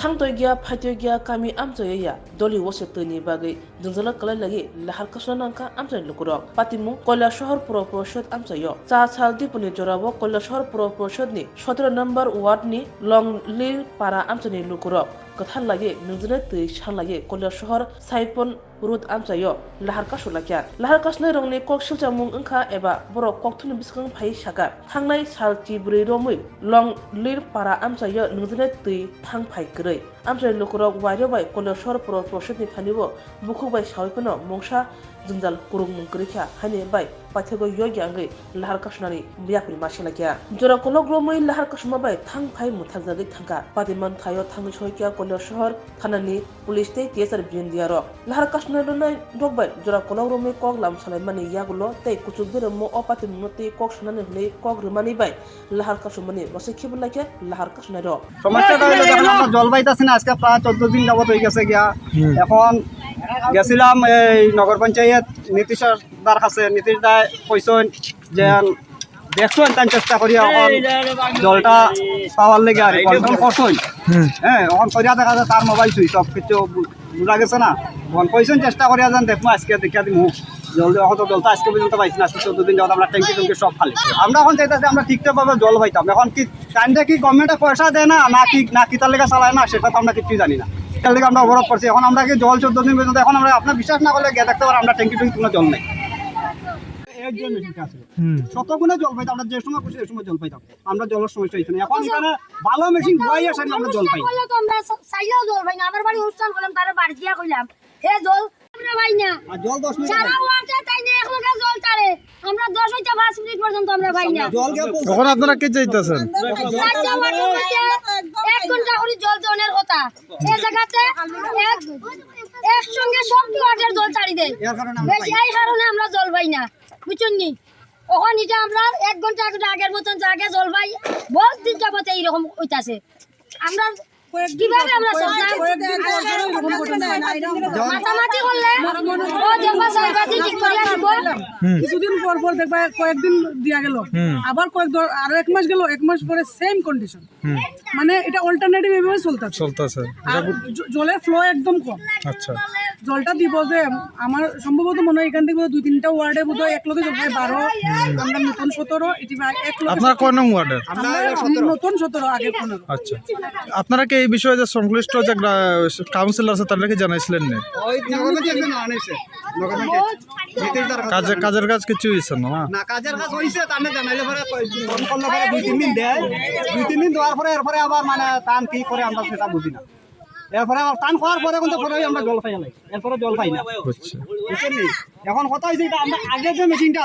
थांतोय गया फाइतोय गया कामी आमचोय या दलि वसे तनि बागै जोंजला कलाय लागि लाहार कसना नांका आमचोय लुकुरक पातिमु कयला शहर पुर परिषद आमचोय चा साल दिपुनि जराबो कयला शहर पुर परिषदनि 17 नम्बर वार्डनि लंगलिर पारा आमचोयनि लुकुरक कथाल लागि नोंजने तै सान लागि कयला शहर साइपन रुट आमचोय लाहार कसुलाक्या लाहार कसनै रंनि कक सिलचामुं ओंखा एबा बर' ककथुनि बिसखं फाइ साका थांनाय साल तिब्रै रमै लंगलिर पारा आमचोय नोंजने तै थां फाइ गरै आमचोय लुकुरक वाइरो बाय कयला शहर पुर परिषदनि थानिबो बुखुबाय सावैफोनो मंसा जुंजाल कुरुं मुंकरिखा हानि बाय पाथेगो योग्यांगै लाहार कसनानि बियाफरि मासिलाक्या जरा कलक रमै लाहार कसमा बाय थां फाइ मुथाजागै थांका पादिमान थायो थांगै सयक्या कयला शहर थानानि पुलिस ते टीएसआर बिएनडिआर लाहार कसना रनाय दगबाय जरा कलक रमै कक लाम सालायमानि यागुलो तै कुचुक बेरमो अपाति मुते कक सनानि हले कक रमानि बाय लाहार कसमनि रसे खिबलाक्या लाहार कसनाय र সমস্যাটা হলো যখন আমরা জল পাইতাছি না আজকে প্রায় 14 দিন যাবত হয়ে গেছে গিয়া এখন গেছিলাম এই নগর পঞ্চায়েত নীতিশদার কাছে নীতিশদায় কইছেন যে দেখছেন তাই চেষ্টা করি এখন জলটা পাওয়ার লেগে আর কনফার্ম করছেন হ্যাঁ এখন করিয়া দেখা যায় তার মোবাইল সুইচ অফ কিছু বোঝা গেছে না এখন কইছেন চেষ্টা করিয়া যান দেখবো আজকে দেখিয়া দিমু জল হয়তো জলটা আজকে পর্যন্ত পাইছি না আজকে 14 দিন যাবত আমরা ট্যাঙ্কি টুঙ্কি সব খালি আমরা এখন চাইতেছি আমরা ঠিকঠাকভাবে জল পাইতাম এখন কি টাইমটা কি গভর্নমেন্টে পয়সা দেয় না কি তার লেগে চালায় না সেটা তো আমরা কিছুই জানি না তার লেগে আমরা অবরোধ করছি এখন আমরা কি জল 14 দিন পর্যন্ত এখন আমরা আপনার বিশ্বাস না করলে গিয়ে দেখতে পারি আমরা ট্যাঙ্কি টুঙ্কি কোনো জল নেই একজন মেশিনটা আছে শতগুণে জল পাইতাম আমরা যে সময় খুশি সেই সময় জল পাইতাম আমরা জলের সমস্যা হইছে না এখন এখানে ভালো মেশিন বই আসে আমরা জল পাই তো আমরা চাইলেও জল পাই না আমার বাড়ি অনুষ্ঠান করলাম তারা বাড়ি দিয়া কইলাম হে জল আমরা পাই না আর জল 10 মিনিট সারা ওয়াটে তাই না এক লোকে জল ছাড়ে আমরা 10 হইতা 5 মিনিট পর্যন্ত আমরা পাই না জল কে তখন আপনারা কে চাইতেছেন সারা ওয়াটের মধ্যে 1 ঘন্টা করে জল জনের কথা এই জায়গাতে একসঙ্গে সব ওয়াটের জল ছাড়ি দেয় বেশি এই কারণে আমরা জল পাই না বুঝছেন নি ওখান এটা আমরা 1 ঘন্টা আগের মতন জায়গা জল পাই বহুত দিন যাবত এইরকম হইতাছে আমরা কিভাবে আমরা মাতামাতি করলে ও দেখবা সাইবাতি ঠিক করে আসবো কিছুদিন পর পর দেখবা কয়েকদিন দিয়া গেল আবার আরো 1 মাস গেল 1 মাস পরে সেম কন্ডিশন মানে এটা অল্টারনেটিভ এভাবে চলতেছে জলের ফ্লো একদম কম আচ্ছা জলটা দিব যে আমার সম্ভবত মনে হয় এখান থেকে 2-3টা ওয়ার্ডে বোধহয় এক লগে জল পায় 12 আমরা নতুন 17 এটি এক লগে আপনার কোন নং ওয়ার্ডে আমরা নতুন 17 আগে 15 আচ্ছা আপনারা কি এই বিষয়ে যে সংশ্লিষ্ট যে কাউন্সিলর আছে তাদেরকে জানাইছিলেন না ওই নগরপঞ্চায়েত একজন আনাইছে নগরপঞ্চায়েত কাজের কাজ কিছু হইছে না না কাজের কাজ হইছে তানে জানাইলে পরে ফোন করলে পরে 2-3 দিন দেয় 2-3 দিন দেওয়ার পরে এরপরে আবার মানে টান কি করে আমরা সেটা বুঝি না এরপরে আবার টান করার পরে কিন্তু পরে আমরা জল পাই না এরপরে জল পাই না বুঝছি বুঝছেন এখন কথা হইছে এটা আমরা আগে যে মেশিনটা